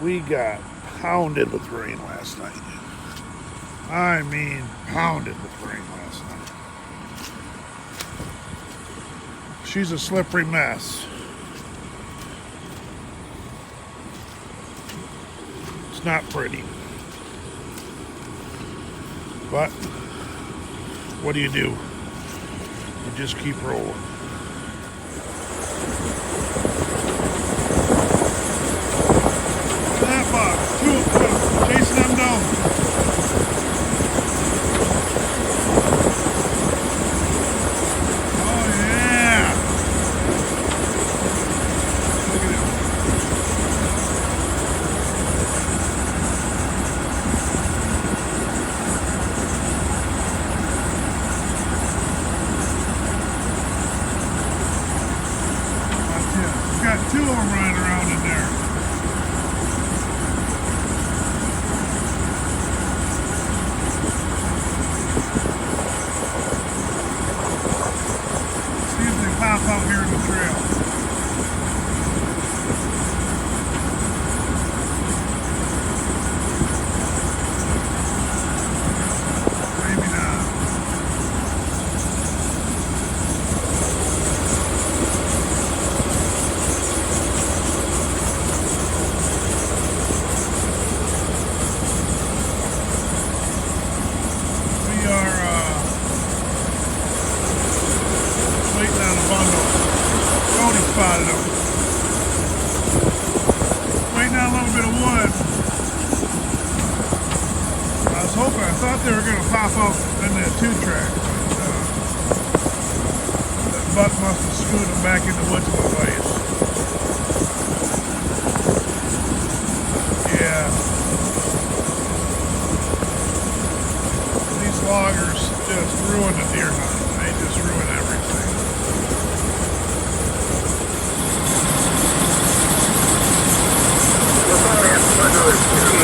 We got pounded with rain last night. I mean, pounded with rain last night. She's a slippery mess. It's not pretty. But what do? You just keep rolling. That box, two of them, chasing them down. Oh yeah! Look at him. Watch it. We've got two of them running around in there. Pop out here in the trail. Maybe not. We are waiting on a bundle. Tony spotted them. Waiting on a little bit of wood. I thought they were going to pop up in that 2-track. That buck must have screwed them back into woods my ways. Yeah. These loggers just ruin the deer hunt. They just ruin everything.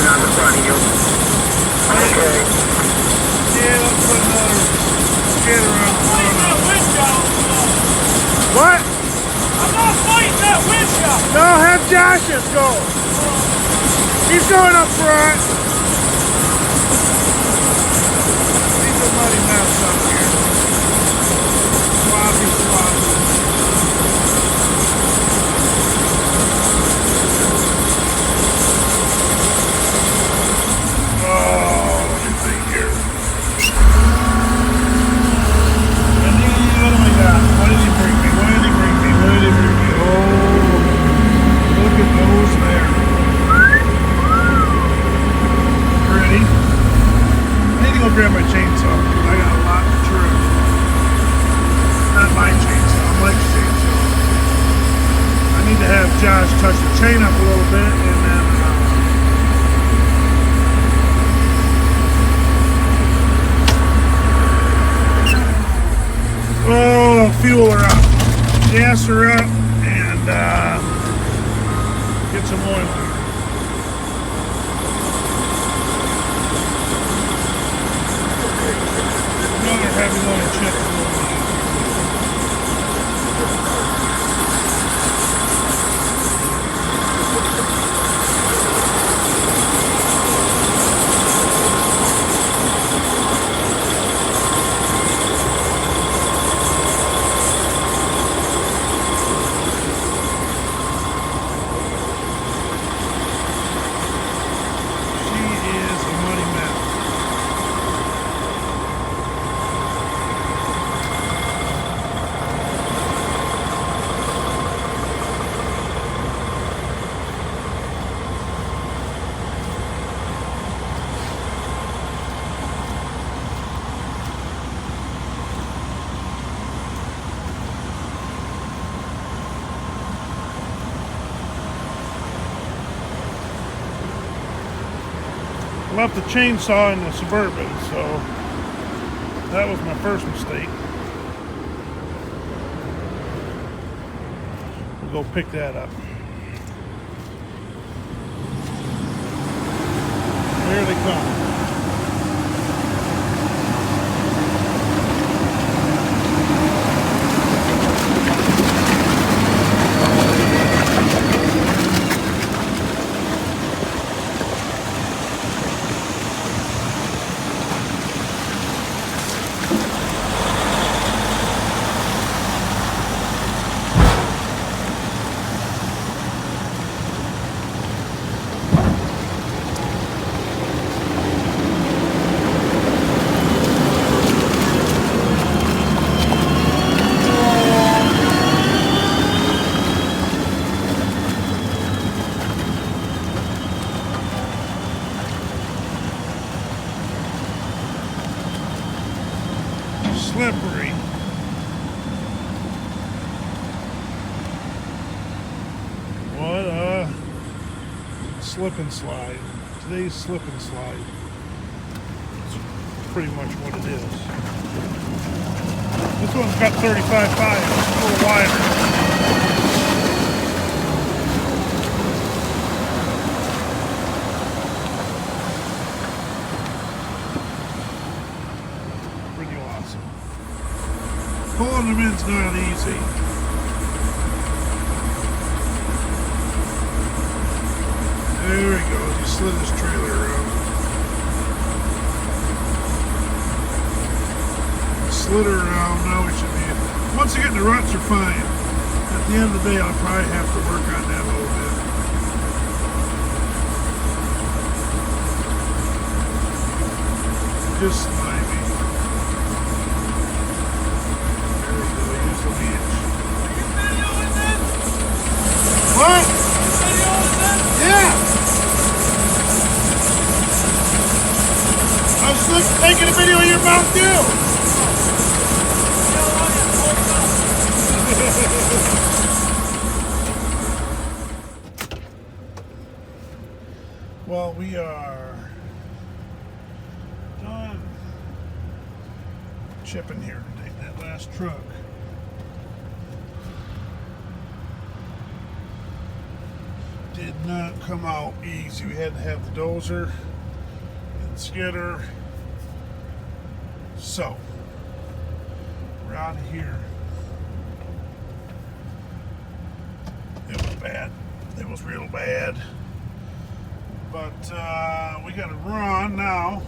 On the front of you. Okay. Yeah, let's put another skid around the front of it. What? I'm not fighting that windshield! No, have Josh's go. He's going up front. He's a muddy mess up here. Sloppy. Grab my chainsaw. I got a lot to trim. Not my chainsaw, Mike's chainsaw. I need to have Josh touch the chain up a little bit and then fuel her up. Gas her up and get some oil in her. Heavy loaded chips. Left the chainsaw in the Suburban, so that was my first mistake. We'll go pick that up. Here they come. slip and slide. Today's slip and slide. It's pretty much what it is. This one's got 35.5. It's a little wider. Pretty awesome. Pulling them in's not easy. There he goes. He slid his trailer around. Slid her around. Now we should be. Once again, the ruts are fine. At the end of the day, I'll probably have to work on that a little bit. Just slimy. There we go. Use the leech. What? Yeah. I was taking a video of your mouth too. Well, we are done chipping here today. That last truck. Did not come out easy. We had to have the dozer and skidder. So, we're out of here. It was bad. It was real bad. But we got to run now.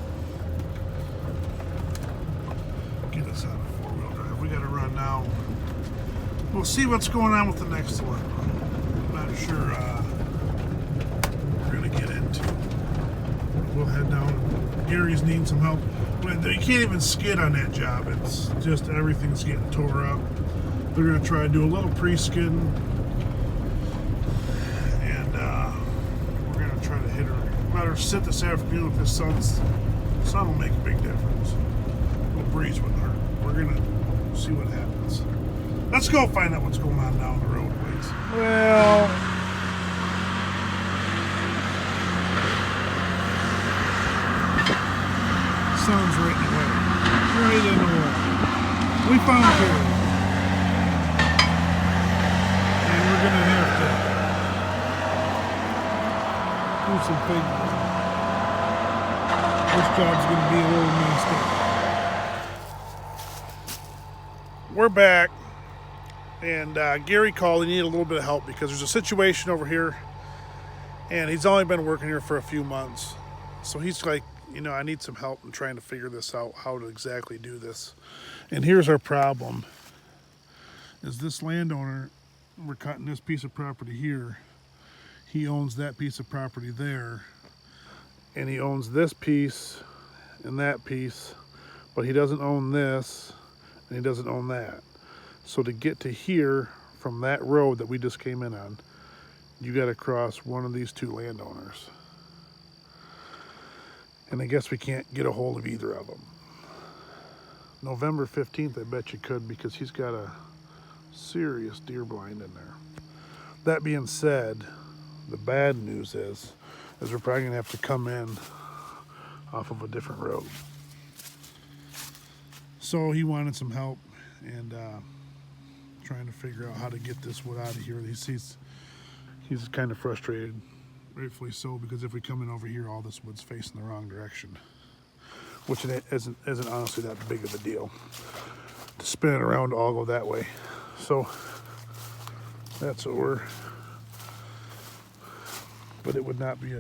Get us out of four-wheel drive. We got to run now. We'll see what's going on with the next one. I'm not sure we're going to get into. We'll head down. Gary's needing some help. You can't even skid on that job. It's just everything's getting tore up. They're going to try to do a little pre-skidding. Better sit this afternoon with the sun will make a big difference. A little breeze wouldn't hurt. We're gonna see what happens. Let's go find out what's going on down the roadways. Well, sun's right in the way. Right in the way. We found Gary. And we're gonna have to do some figuring. This job's going to be a little messed up. We're back, and Gary called. He needed a little bit of help because there's a situation over here, and he's only been working here for a few months. So he's like, I need some help in trying to figure this out, how to exactly do this. And here's our problem, is this landowner, we're cutting this piece of property here. He owns that piece of property there, and he owns this piece and that piece, but he doesn't own this, and he doesn't own that. So to get to here from that road that we just came in on, you got to cross one of these two landowners. And I guess we can't get a hold of either of them. November 15th, I bet you could, because he's got a serious deer blind in there. That being said, the bad news is we're probably gonna have to come in off of a different road. So he wanted some help, and trying to figure out how to get this wood out of here. He's kind of frustrated, rightfully so, because if we come in over here, all this wood's facing the wrong direction, which it isn't honestly that big of a deal to spin it around to all go that way. So that's what we're. But it would not be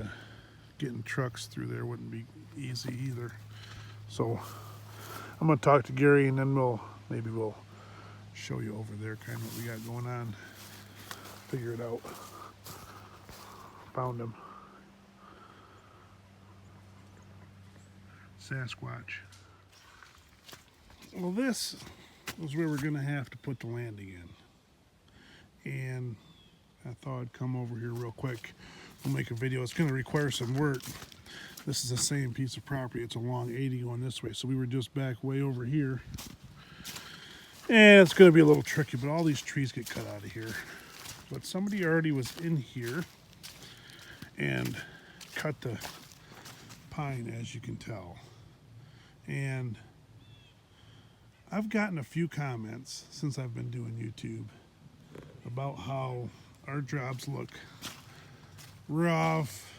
getting trucks through there wouldn't be easy either. So I'm gonna talk to Gary, and then maybe we'll show you over there kind of what we got going on. Figure it out. Found him. Sasquatch. Well, this is where we're gonna have to put the landing in. And I thought I'd come over here real quick. We'll make a video. It's going to require some work. This is the same piece of property. It's a long 80 going this way. So we were just back way over here. And it's going to be a little tricky, but all these trees get cut out of here. But somebody already was in here and cut the pine, as you can tell. And I've gotten a few comments since I've been doing YouTube about how our jobs look rough,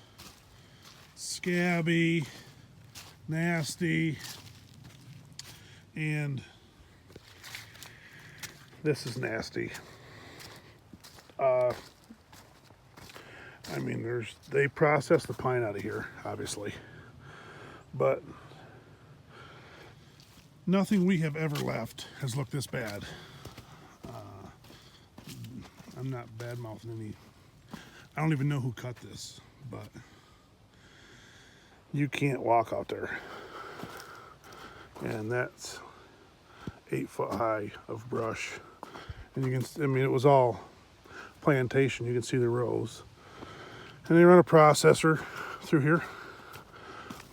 scabby, nasty, and this is nasty. I mean, they process the pine out of here, obviously, but nothing we have ever left has looked this bad. I'm not bad-mouthing any. I don't even know who cut this, but you can't walk out there. And that's 8 foot high of brush. And you can, I mean, it was all plantation. You can see the rows. And they run a processor through here.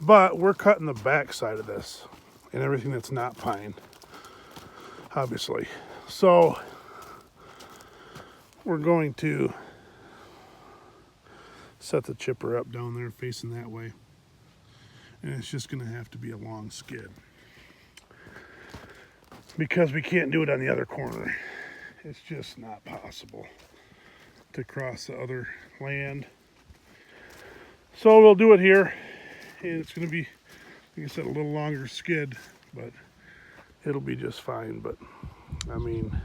But we're cutting the back side of this and everything that's not pine, obviously. So we're going to set the chipper up down there facing that way. And it's just going to have to be a long skid, because we can't do it on the other corner. It's just not possible to cross the other land. So we'll do it here, and it's going to be, like I said, a little longer skid, but it'll be just fine. But I mean,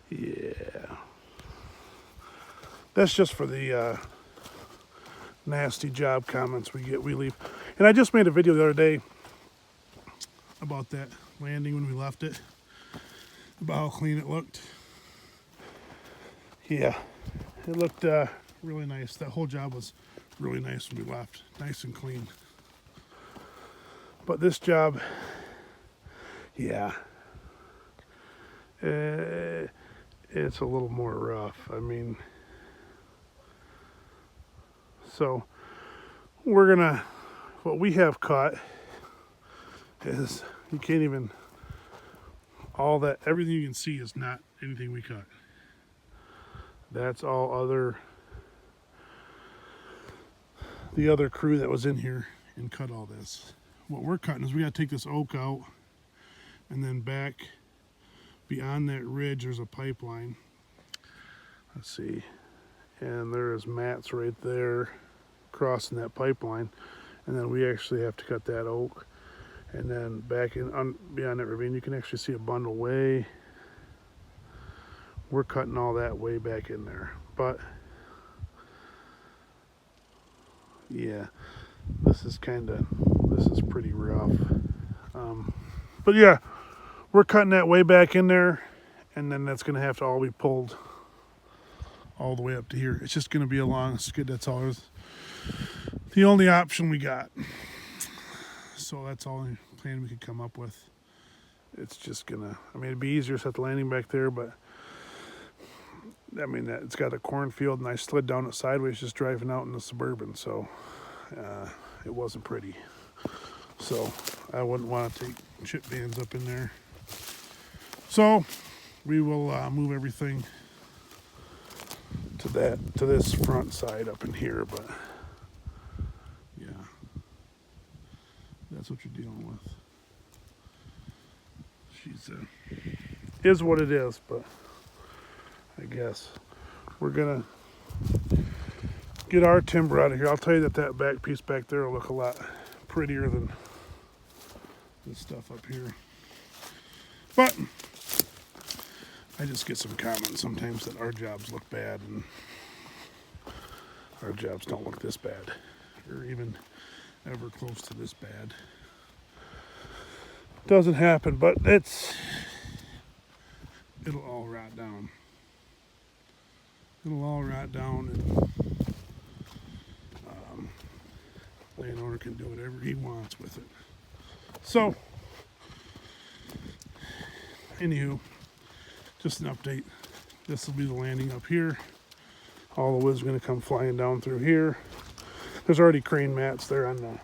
yeah, that's just for the nasty job comments we leave. And I just made a video the other day about that landing when we left it, about how clean it looked. Yeah, it looked really nice. That whole job was really nice when we left, nice and clean. But this job, yeah, it's a little more rough. I mean, so we're gonna, what we have cut is, you can't even, all that, everything you can see is not anything we cut. That's all other, the other crew that was in here and cut all this. What we're cutting is we gotta take this oak out, and then back beyond that ridge there's a pipeline. Let's see, and there is mats right there crossing that pipeline, and then we actually have to cut that oak, and then back in beyond that ravine you can actually see a bundle way. We're cutting all that way back in there. But yeah, this is pretty rough. But yeah, we're cutting that way back in there, and then that's gonna have to all be pulled all the way up to here. It's just gonna be a long skid. That's all. The only option we got. So that's all the plan we could come up with. It's just gonna, I mean, it'd be easier to set the landing back there, but I mean, it's got a cornfield, and I slid down it sideways just driving out in the Suburban, so it wasn't pretty. So I wouldn't want to take chip bands up in there. So we will move everything to this front side up in here, but yeah, that's what you're dealing with. She's is what it is, but I guess we're gonna get our timber out of here. I'll tell you that back piece back there will look a lot prettier than this stuff up here. But I just get some comments sometimes that our jobs look bad, and our jobs don't look this bad, or even ever close to this bad. Doesn't happen, but it'll all rot down. It'll all rot down, and landowner can do whatever he wants with it. So, anywho, just an update. This will be the landing up here. All the wood's going to come flying down through here. There's already crane mats there on the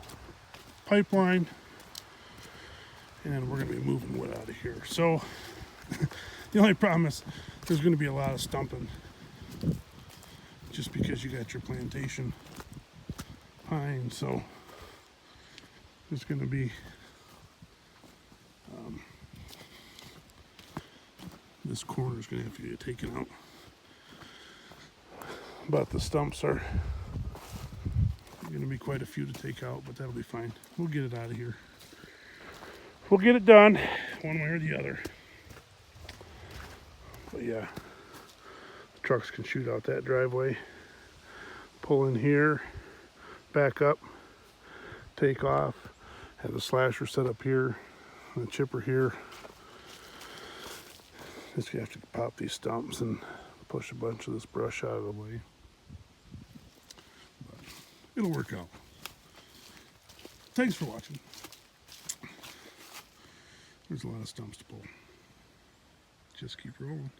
pipeline, and we're going to be moving wood out of here. So, the only problem is there's going to be a lot of stumping just because you got your plantation pine. So there's going to be this corner is going to have to get taken out. But the stumps are going to be quite a few to take out, but that'll be fine. We'll get it out of here. We'll get it done one way or the other. But yeah, the trucks can shoot out that driveway, pull in here, back up, take off, have the slasher set up here, and the chipper here. Just you have to pop these stumps and push a bunch of this brush out of the way. But it'll work out. Thanks for watching. There's a lot of stumps to pull. Just keep rolling.